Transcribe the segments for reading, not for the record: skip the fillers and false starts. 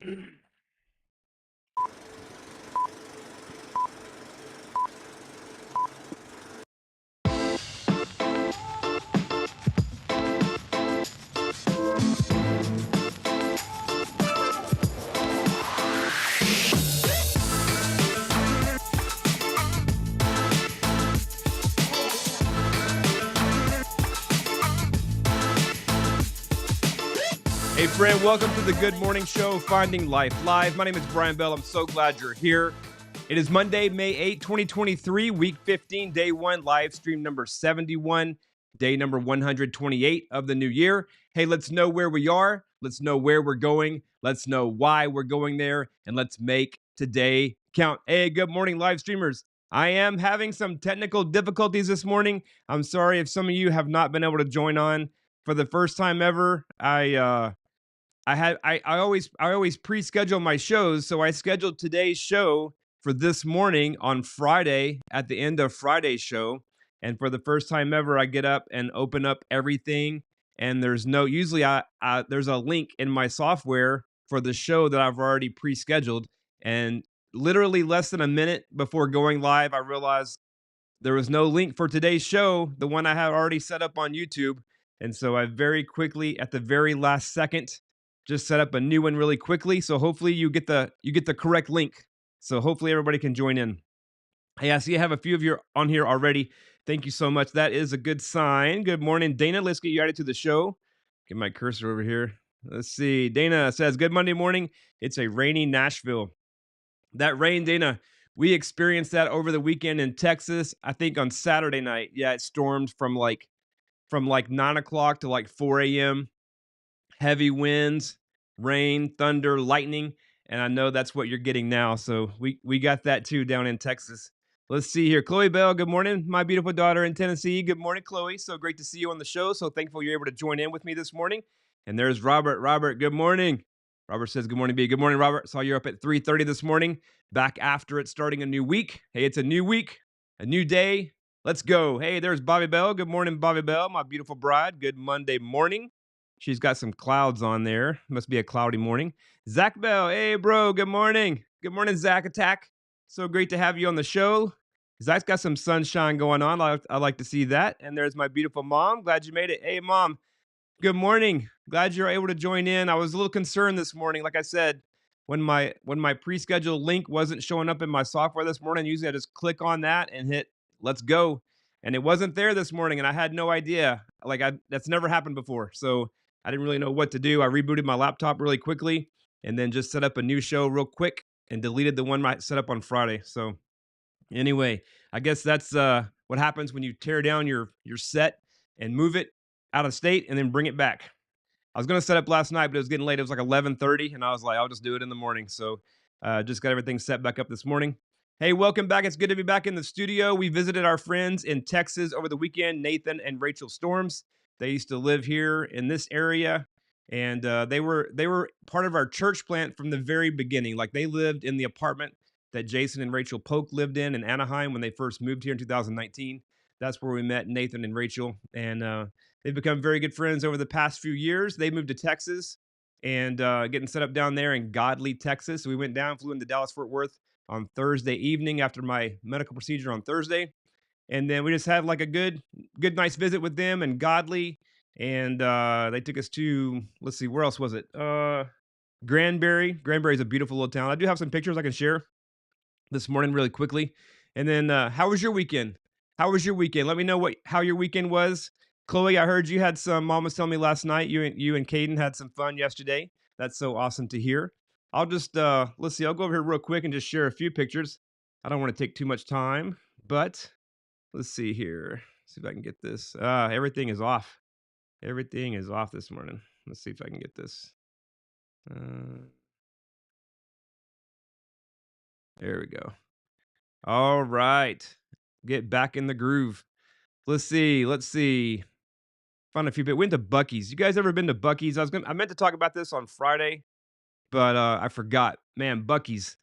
Hey friend, welcome to the Good Morning Show, Finding Life Live. My name is Brian Bell. I'm so glad you're here. It is Monday, May 8, 2023, week 15, day 1, live stream number 71, day number 128 of the new year. Hey, let's know where we are. Let's know where we're going. Let's know why we're going there. And let's make today count. Hey, good morning, live streamers. I am having some technical difficulties this morning. I'm sorry if some of you have not been able to join on for the first time ever. I always pre-schedule my shows, so I scheduled today's show for this morning on Friday at the end of Friday's show. And for the first time ever, I get up and open up everything, and there's no usually there's a link in my software for the show that I've already pre-scheduled. And literally less than a minute before going live, I realized there was no link for today's show, the one I had already set up on YouTube. And so I very quickly, at the very last second, just set up a new one really quickly. So hopefully you get the correct link. So hopefully everybody can join in. Hey, I see I have a few of you on here already. Thank you so much. That is a good sign. Good morning, Dana. Let's get you added to the show. Get my cursor over here. Let's see. Dana says, good Monday morning. It's a rainy Nashville. That rain, Dana, we experienced that over the weekend in Texas. I think on Saturday night. Yeah, it stormed from like 9 o'clock to like 4 a.m. Heavy winds, rain, thunder, lightning, and I know that's what you're getting now. So we got that too down in Texas. Let's see here. Chloe Bell, good morning. My beautiful daughter in Tennessee. Good morning, Chloe. So great to see you on the show. So thankful you're able to join in with me this morning. And there's Robert. Robert, good morning. Robert says, good morning, B. Good morning, Robert. Saw you're up at 3:30 this morning, back after it starting a new week. Hey, it's a new week, a new day. Let's go. Hey, there's Bobby Bell. Good morning, Bobby Bell, my beautiful bride. Good Monday morning. She's got some clouds on there. Must be a cloudy morning. Zach Bell. Hey, bro. Good morning. Good morning, Zach Attack. So great to have you on the show. Zach's got some sunshine going on. I like to see that. And there's my beautiful mom. Glad you made it. Hey, mom. Good morning. Glad you're able to join in. I was a little concerned this morning. Like I said, when my pre-scheduled link wasn't showing up in my software this morning, usually I just click on that and hit let's go. And it wasn't there this morning, and I had no idea. That's never happened before. So I didn't really know what to do. I rebooted my laptop really quickly and then just set up a new show real quick and deleted the one I set up on Friday. So anyway, I guess that's what happens when you tear down your set and move it out of state and then bring it back. I was going to set up last night, but it was getting late. It was like 11:30, and I was like, I'll just do it in the morning. So just got everything set back up this morning. Hey, welcome back. It's good to be back in the studio. We visited our friends in Texas over the weekend, Nathan and Rachel Storms. They used to live here in this area, and they were part of our church plant from the very beginning. Like, they lived in the apartment that Jason and Rachel Polk lived in Anaheim when they first moved here in 2019. That's where we met Nathan and Rachel, and they've become very good friends over the past few years. They moved to Texas and getting set up down there in Godly, Texas. So we went down, flew into Dallas-Fort Worth on Thursday evening after my medical procedure on Thursday. And then we just had like a good, nice visit with them and Godly. And they took us to, let's see, where else was it? Granbury. Granbury is a beautiful little town. I do have some pictures I can share this morning really quickly. And then how was your weekend? How was your weekend? Let me know how your weekend was. Chloe, I heard you had some, Mom was telling me last night, you and Caden had some fun yesterday. That's so awesome to hear. I'll just, let's see, I'll go over here real quick and just share a few pictures. I don't want to take too much time, but let's see here. See if I can get this. Everything is off. Everything is off this morning. Let's see if I can get this. There we go. All right. Get back in the groove. Let's see. Found a few bit. Went to Buc-ee's. You guys ever been to Buc-ee's? I meant to talk about this on Friday, but I forgot. Man, Buc-ee's.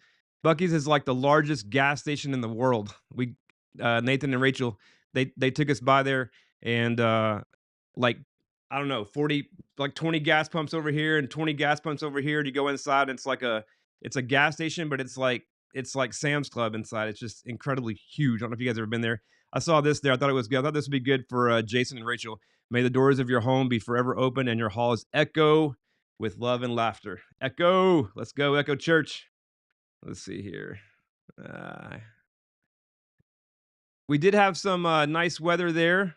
Buc-ee's is like the largest gas station in the world. Nathan and Rachel, they took us by there, and like I don't know, 40, like 20 gas pumps over here and 20 gas pumps over here. And you go inside, and it's a gas station, but it's like Sam's Club inside. It's just incredibly huge. I don't know if you guys have ever been there. I saw this there. I thought it was good. I thought this would be good for Jason and Rachel. May the doors of your home be forever open and your halls echo with love and laughter. Echo. Let's go, Echo Church. Let's see here. We did have some nice weather there.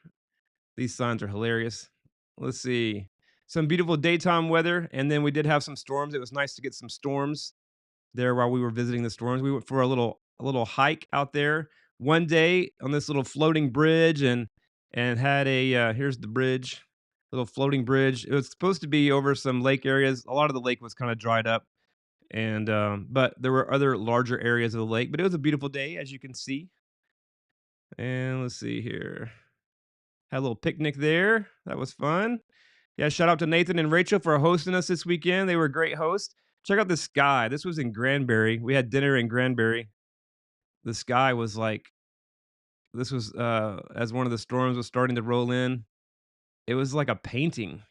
These signs are hilarious. Let's see. Some beautiful daytime weather, and then we did have some storms. It was nice to get some storms there while we were visiting the storms. We went for a little hike out there one day on this little floating bridge, and had a here's the bridge, little floating bridge. It was supposed to be over some lake areas. A lot of the lake was kind of dried up, and but there were other larger areas of the lake. But it was a beautiful day, as you can see. And let's see here. Had a little picnic there. That was fun. Yeah, shout out to Nathan and Rachel for hosting us this weekend. They were great hosts. Check out the sky. This was in Granbury. We had dinner in Granbury. The sky was like, this was as one of the storms was starting to roll in. It was like a painting.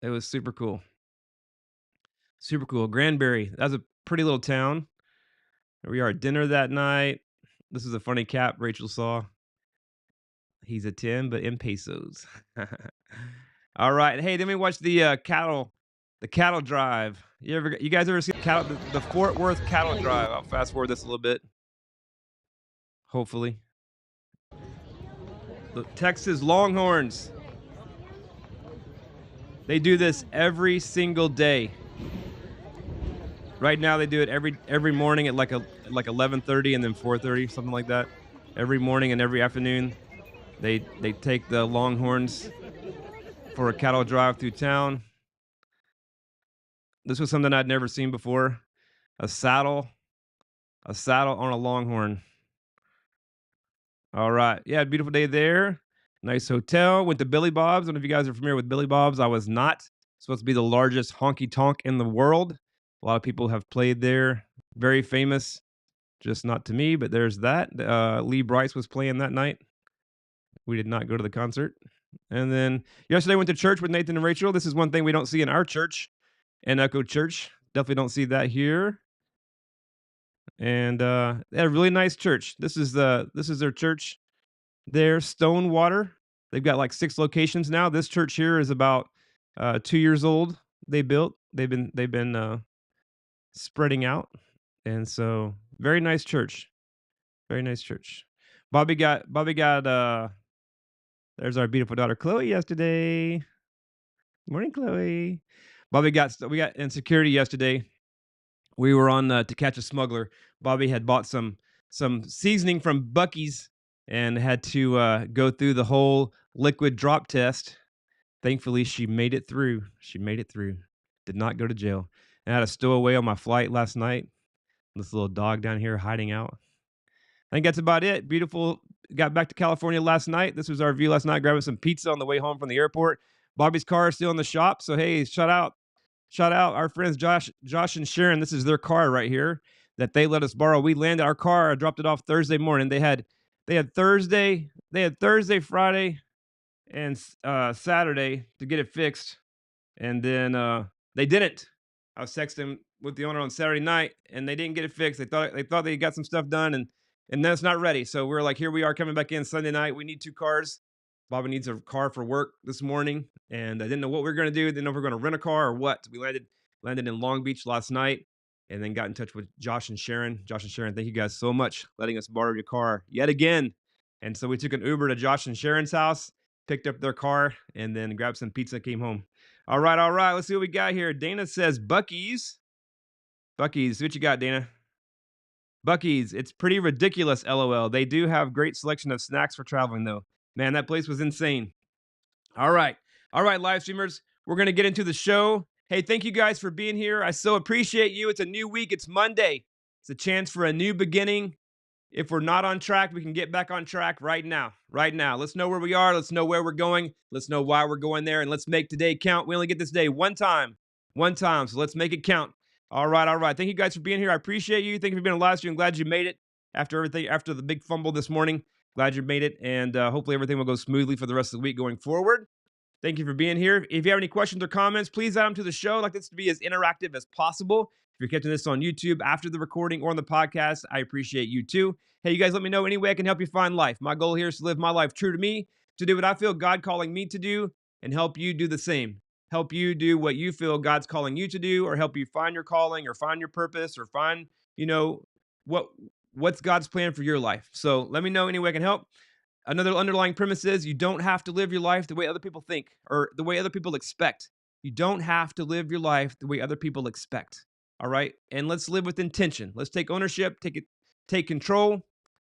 It was super cool. Super cool. Granbury. That's a pretty little town. Here we are at dinner that night. This is a funny cap Rachel saw. He's a 10, but in pesos. All right. Hey, then we watched the cattle drive. You guys ever see the Fort Worth cattle drive? I'll fast forward this a little bit. Hopefully. The Texas Longhorns. They do this every single day. Right now they do it every morning at like 11:30 and then 4:30, something like that. Every morning and every afternoon. They take the Longhorns for a cattle drive through town. This was something I'd never seen before. A saddle on a Longhorn. All right. Yeah, beautiful day there. Nice hotel. Went to Billy Bob's. I don't know if you guys are familiar with Billy Bob's. I was not. It's supposed to be the largest honky tonk in the world. A lot of people have played there. Very famous. Just not to me, but there's that. Lee Brice was playing that night. We did not go to the concert. And then yesterday went to church with Nathan and Rachel. This is one thing we don't see in our church, in Echo Church. Definitely don't see that here. And they had a really nice church. This is their church there, Stonewater. They've got like 6 locations now. This church here is about 2 years old. They've been spreading out. And so very nice church. Very nice church. Bobby got there's our beautiful daughter Chloe yesterday. Morning, Chloe. We got in security yesterday. We were on To Catch a Smuggler. Bobby had bought some seasoning from Buc-ee's and had to go through the whole liquid drop test. Thankfully, she made it through. Did not go to jail. And I had a stowaway on my flight last night. This little dog down here hiding out. I think that's about it. Beautiful. Got back to California last night. This was our view last night, grabbing some pizza on the way home from the airport. Bobby's car is still in the shop. So, hey, shout out our friends Josh and Sharon. This is their car right here that they let us borrow. We landed our car. I dropped it off Thursday morning. They had Thursday, Friday, and Saturday to get it fixed. And then they didn't. I was texting with the owner on Saturday night, and they didn't get it fixed. They thought they got some stuff done, and then it's not ready. So we're like, here we are coming back in Sunday night. We need 2 cars. Bobby needs a car for work this morning, and I didn't know what we were going to do. Didn't know if we were going to rent a car or what. We landed in Long Beach last night, and then got in touch with Josh and Sharon. Josh and Sharon, thank you guys so much letting us borrow your car yet again. And so we took an Uber to Josh and Sharon's house, picked up their car, and then grabbed some pizza, came home. All right. Let's see what we got here. Dana says Buc-ee's. Buc-ee's, what you got, Dana? Buc-ee's, it's pretty ridiculous, LOL. They do have great selection of snacks for traveling, though. Man, that place was insane. All right, live streamers, we're going to get into the show. Hey, thank you guys for being here. I so appreciate you. It's a new week. It's Monday. It's a chance for a new beginning. If we're not on track, we can get back on track right now. Let's know where we are. Let's know where we're going. Let's know why we're going there. And let's make today count. We only get this day one time. So let's make it count. All right. Thank you guys for being here. I appreciate you. Thank you for being a live stream. I'm glad you made it after the big fumble this morning. Glad you made it, and hopefully everything will go smoothly for the rest of the week going forward. Thank you for being here. If you have any questions or comments, please add them to the show. I'd like this to be as interactive as possible. If you're catching this on YouTube after the recording or on the podcast, I appreciate you too. Hey, you guys, let me know any way I can help you find life. My goal here is to live my life true to me, to do what I feel God calling me to do, and help you do the same. Help you do what you feel God's calling you to do, or help you find your calling, or find your purpose, or find, what what's God's plan for your life. So let me know any way I can help. Another underlying premise is you don't have to live your life the way other people think or the way other people expect. You don't have to live your life the way other people expect. All right? And let's live with intention. Let's take ownership, take control,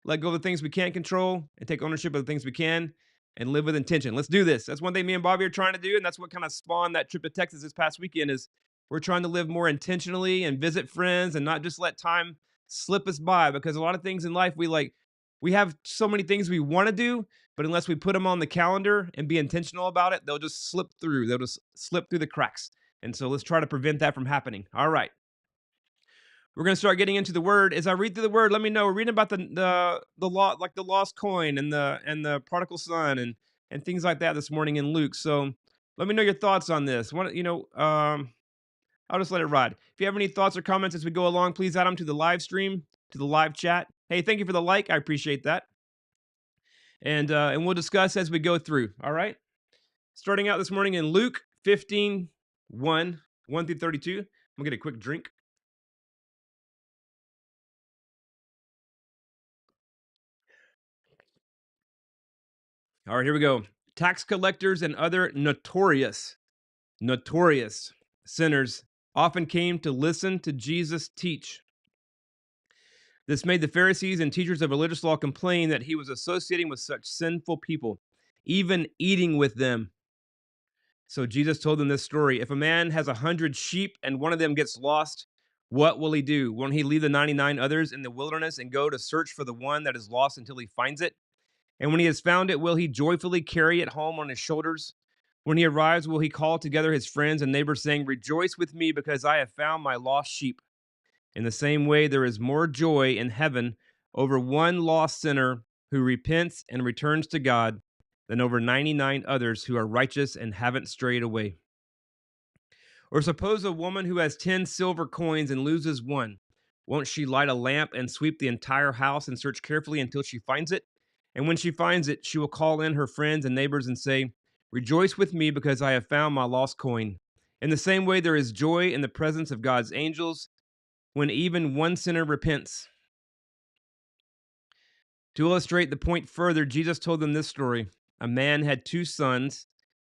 let go of the things we can't control, and take ownership of the things we can, and live with intention. Let's do this. That's one thing me and Bobby are trying to do, and that's what kind of spawned that trip to Texas this past weekend. Is we're trying to live more intentionally and visit friends and not just let time slip us by, because a lot of things in life we have so many things we want to do, but unless we put them on the calendar and be intentional about it, they'll just slip through. They'll just slip through the cracks. And so let's try to prevent that from happening. All right. We're going to start getting into the word. As I read through the word, let me know. We're reading about the law, like the lost coin and the prodigal son and things like that this morning in Luke. So let me know your thoughts on this. I'll just let it ride. If you have any thoughts or comments as we go along, please add them to the live stream, to the live chat. Hey, thank you for the like. I appreciate that. And we'll discuss as we go through. All right. Starting out this morning in Luke 15, 1 through 32. I'm going to get a quick drink. All right, here we go. Tax collectors and other notorious sinners often came to listen to Jesus teach. This made the Pharisees and teachers of religious law complain that he was associating with such sinful people, even eating with them. So Jesus told them this story. If a man has 100 sheep and one of them gets lost, what will he do? Won't he leave the 99 others in the wilderness and go to search for the one that is lost until he finds it? And when he has found it, will he joyfully carry it home on his shoulders? When he arrives, will he call together his friends and neighbors, saying, "Rejoice with me, because I have found my lost sheep"? In the same way, there is more joy in heaven over one lost sinner who repents and returns to God than over 99 others who are righteous and haven't strayed away. Or suppose a woman who has 10 silver coins and loses one. Won't she light a lamp and sweep the entire house and search carefully until she finds it? And when she finds it, she will call in her friends and neighbors and say, "Rejoice with me, because I have found my lost coin." In the same way, there is joy in the presence of God's angels when even one sinner repents. To illustrate the point further, Jesus told them this story. A man had two sons.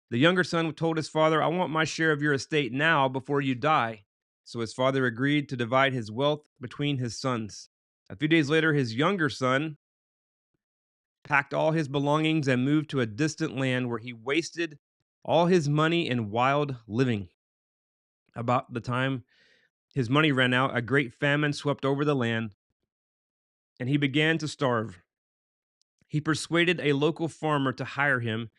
The younger son told his father, "I want my share of your estate now before you die." So his father agreed to divide his wealth between his sons. A few days later, his younger son packed all his belongings and moved to a distant land where he wasted all his money in wild living. About the time his money ran out, a great famine swept over the land, and he began to starve. He persuaded a local farmer to hire him,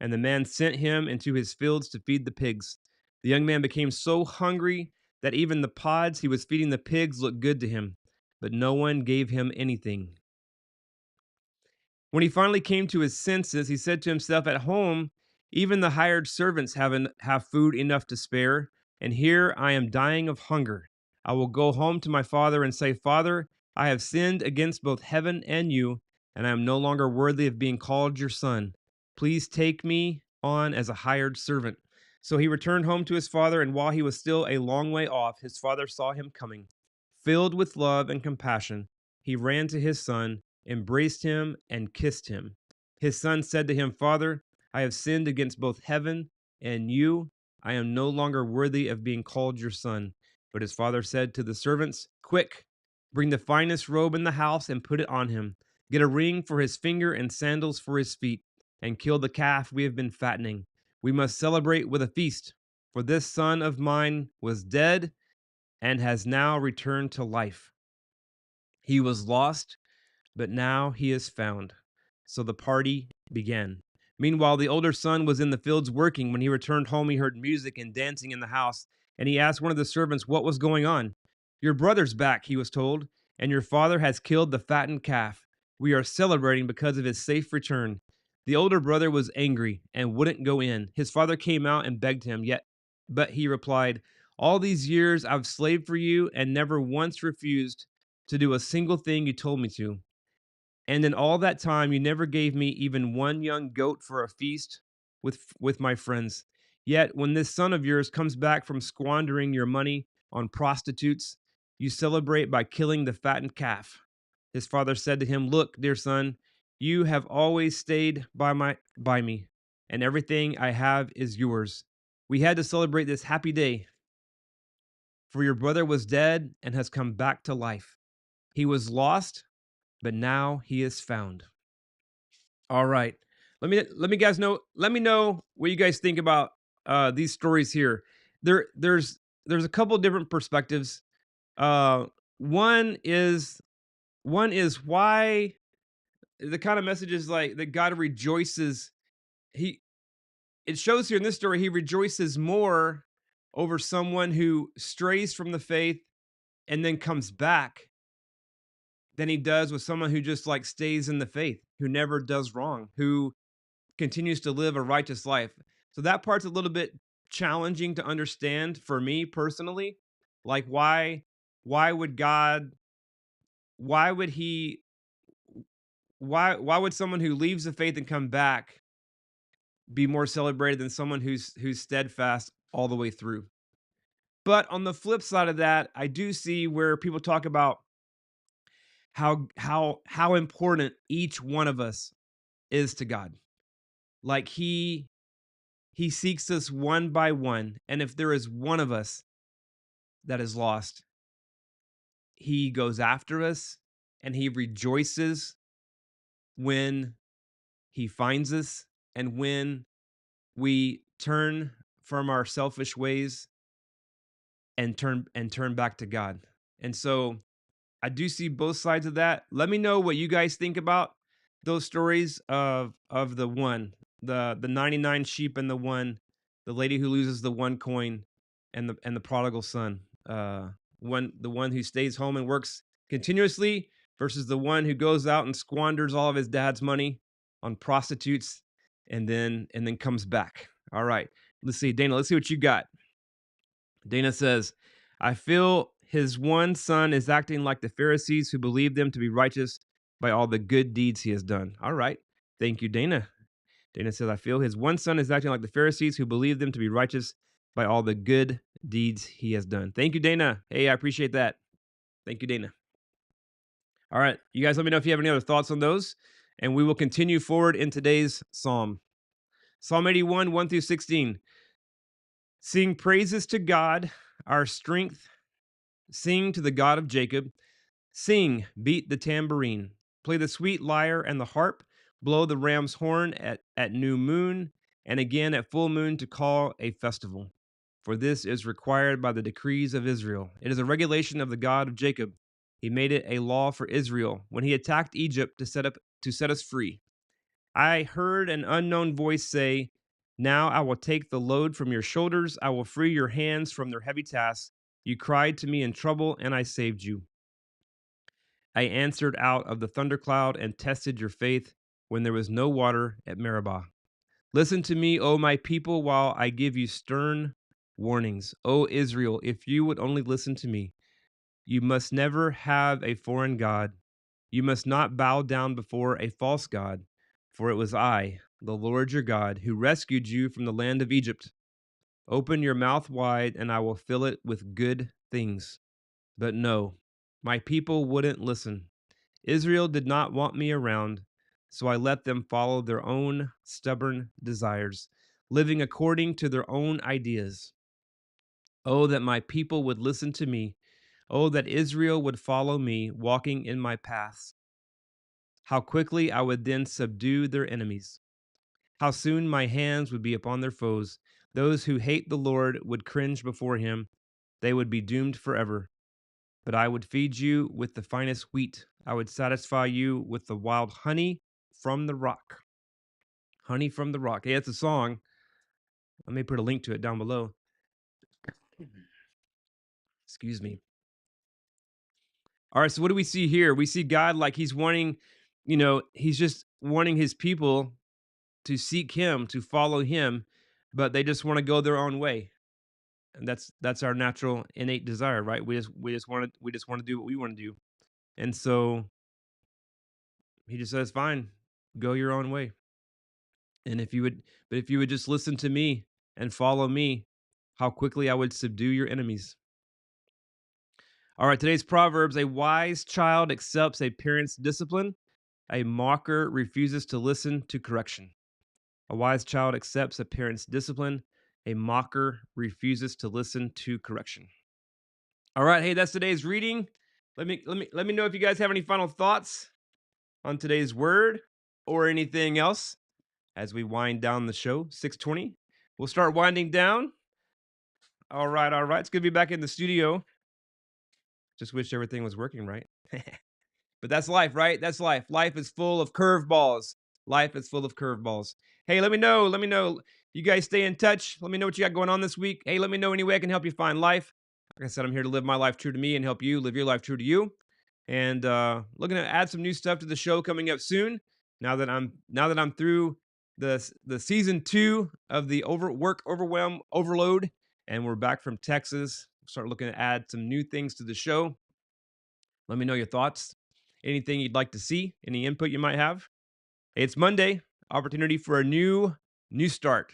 and the man sent him into his fields to feed the pigs. The young man became so hungry that even the pods he was feeding the pigs looked good to him, but no one gave him anything. When he finally came to his senses, he said to himself, "At home, even the hired servants have food enough to spare, and here I am dying of hunger. I will go home to my father and say, 'Father, I have sinned against both heaven and you, and I am no longer worthy of being called your son. Please take me on as a hired servant.' So he returned home to his father, and while he was still a long way off, his father saw him coming. Filled with love and compassion, he ran to his son, embraced him, and kissed him. His son said to him, 'Father, I have sinned against both heaven and you. I am no longer worthy of being called your son.' But his father said to the servants, 'Quick, bring the finest robe in the house and put it on him. Get a ring for his finger and sandals for his feet, and kill the calf we have been fattening. We must celebrate with a feast, for this son of mine was dead and has now returned to life. He was lost, but now he is found.' So the party began. Meanwhile, the older son was in the fields working. When he returned home, he heard music and dancing in the house, and he asked one of the servants what was going on. 'Your brother's back,' he was told, 'and your father has killed the fattened calf.' We are celebrating because of his safe return." The older brother was angry and wouldn't go in. His father came out and begged him, but he replied, "All these years I've slaved for you and never once refused to do a single thing you told me to. And in all that time, you never gave me even one young goat for a feast with my friends. Yet, when this son of yours comes back from squandering your money on prostitutes, you celebrate by killing the fattened calf." His father said to him, "Look, dear son, you have always stayed by me, and everything I have is yours. We had to celebrate this happy day, for your brother was dead and has come back to life. He was lost, but now he is found." All right. Let me know what you guys think about these stories here. There's a couple different perspectives. Uh one is one is why the kind of message is like that God rejoices. He It shows here in this story he rejoices more over someone who strays from the faith and then comes back than he does with someone who just like stays in the faith, who never does wrong, who continues to live a righteous life. So that part's a little bit challenging to understand for me personally. Like why would God why would he why would someone who leaves the faith and come back be more celebrated than someone who's steadfast all the way through? But on the flip side of that, I do see where people talk about how important each one of us is to God. Like he seeks us one by one, and if there is one of us that is lost, he goes after us and he rejoices when he finds us and when we turn from our selfish ways and turn back to God. And so I do see both sides of that. Let me know what you guys think about those stories of the 99 sheep and the lady who loses the one coin and the prodigal son. The one who stays home and works continuously versus the one who goes out and squanders all of his dad's money on prostitutes and then comes back. All right. Let's see, Dana, let's see what you got. Dana says, "I feel his one son is acting like the Pharisees who believe them to be righteous by all the good deeds he has done." All right. Thank you, Dana. Dana says, "I feel his one son is acting like the Pharisees who believe them to be righteous by all the good deeds he has done." Thank you, Dana. Hey, I appreciate that. Thank you, Dana. All right. You guys let me know if you have any other thoughts on those, and we will continue forward in today's psalm. Psalm 81, 1 through 16. "Sing praises to God, our strength. Sing to the God of Jacob. Sing, beat the tambourine. Play the sweet lyre and the harp. Blow the ram's horn at new moon, and again at full moon to call a festival. For this is required by the decrees of Israel. It is a regulation of the God of Jacob. He made it a law for Israel when he attacked Egypt to set us free. I heard an unknown voice say, 'Now I will take the load from your shoulders. I will free your hands from their heavy tasks. You cried to me in trouble, and I saved you. I answered out of the thundercloud and tested your faith when there was no water at Meribah. Listen to me, O my people, while I give you stern warnings. O Israel, if you would only listen to me, you must never have a foreign God. You must not bow down before a false God, for it was I, the Lord your God, who rescued you from the land of Egypt. Open your mouth wide, and I will fill it with good things.' But no, my people wouldn't listen. Israel did not want me around, so I let them follow their own stubborn desires, living according to their own ideas. Oh, that my people would listen to me. Oh, that Israel would follow me, walking in my paths. How quickly I would then subdue their enemies. How soon my hands would be upon their foes. Those who hate the Lord would cringe before him. They would be doomed forever. But I would feed you with the finest wheat. I would satisfy you with the wild honey from the rock." Honey from the rock. Hey, it's a song. I may put a link to it down below. Excuse me. All right, so what do we see here? We see God like he's wanting he's just wanting his people to seek him, to follow him, but they just want to go their own way. And that's our natural innate desire, right? We just want to do what we want to do. And so he just says, "Fine, go your own way." And if you would just listen to me and follow me, how quickly I would subdue your enemies. All right, today's Proverbs: a wise child accepts a parent's discipline, a mocker refuses to listen to correction. A wise child accepts a parent's discipline, a mocker refuses to listen to correction. All right, hey, that's today's reading. Let me know if you guys have any final thoughts on today's word or anything else as we wind down the show. 6:20. We'll start winding down. All right. It's good to be back in the studio. Just wish everything was working right. But that's life, right? That's life. Life is full of curveballs. Life is full of curveballs. Hey, let me know. You guys stay in touch. Let me know what you got going on this week. Hey, let me know any way I can help you find life. Like I said, I'm here to live my life true to me and help you live your life true to you. And looking to add some new stuff to the show coming up soon. Now that I'm through the season 2 of the overwhelm overload, and we're back from Texas, start looking to add some new things to the show. Let me know your thoughts. Anything you'd like to see, any input you might have. Hey, it's Monday, opportunity for a new start.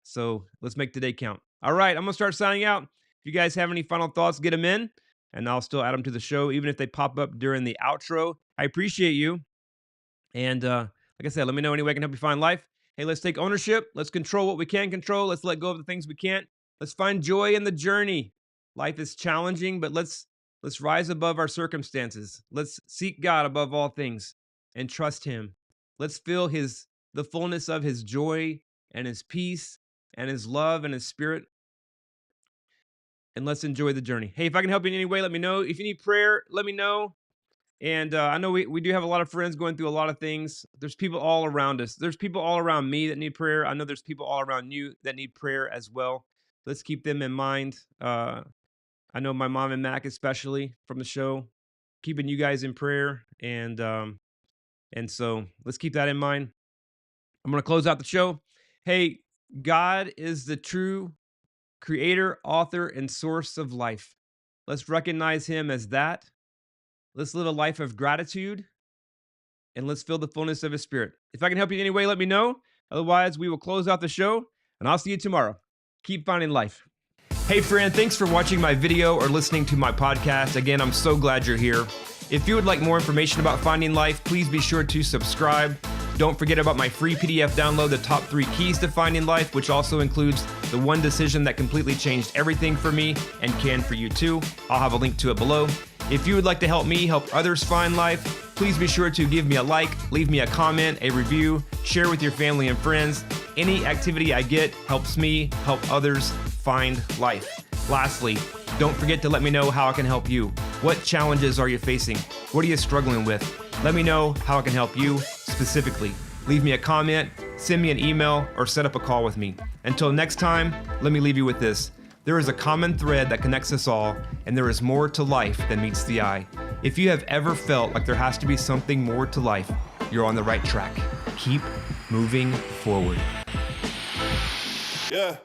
So let's make today count. All right, I'm gonna start signing out. If you guys have any final thoughts, get them in, and I'll still add them to the show, even if they pop up during the outro. I appreciate you. And like I said, let me know any way I can help you find life. Hey, let's take ownership. Let's control what we can control. Let's let go of the things we can't. Let's find joy in the journey. Life is challenging, but let's rise above our circumstances. Let's seek God above all things and trust him. Let's feel the fullness of his joy and his peace and his love and his spirit. And let's enjoy the journey. Hey, if I can help you in any way, let me know. If you need prayer, let me know. And I know we do have a lot of friends going through a lot of things. There's people all around us. There's people all around me that need prayer. I know there's people all around you that need prayer as well. Let's keep them in mind. I know my mom and Mac, especially from the show, keeping you guys in prayer. And so let's keep that in mind. I'm going to close out the show. Hey, God is the true creator, author, and source of life. Let's recognize him as that. Let's live a life of gratitude, and let's feel the fullness of his spirit. If I can help you in any way, let me know. Otherwise, we will close out the show, and I'll see you tomorrow. Keep finding life. Hey, friend, thanks for watching my video or listening to my podcast. Again, I'm so glad you're here. If you would like more information about finding life, please be sure to subscribe. Don't forget about my free PDF download, The Top 3 Keys to Finding Life, which also includes the one decision that completely changed everything for me and can for you too. I'll have a link to it below. If you would like to help me help others find life, please be sure to give me a like, leave me a comment, a review, share with your family and friends. Any activity I get helps me help others find life. Lastly, don't forget to let me know how I can help you. What challenges are you facing? What are you struggling with? Let me know how I can help you specifically. Leave me a comment, send me an email, or set up a call with me. Until next time, let me leave you with this. There is a common thread that connects us all, and there is more to life than meets the eye. If you have ever felt like there has to be something more to life, you're on the right track. Keep moving forward. Yeah.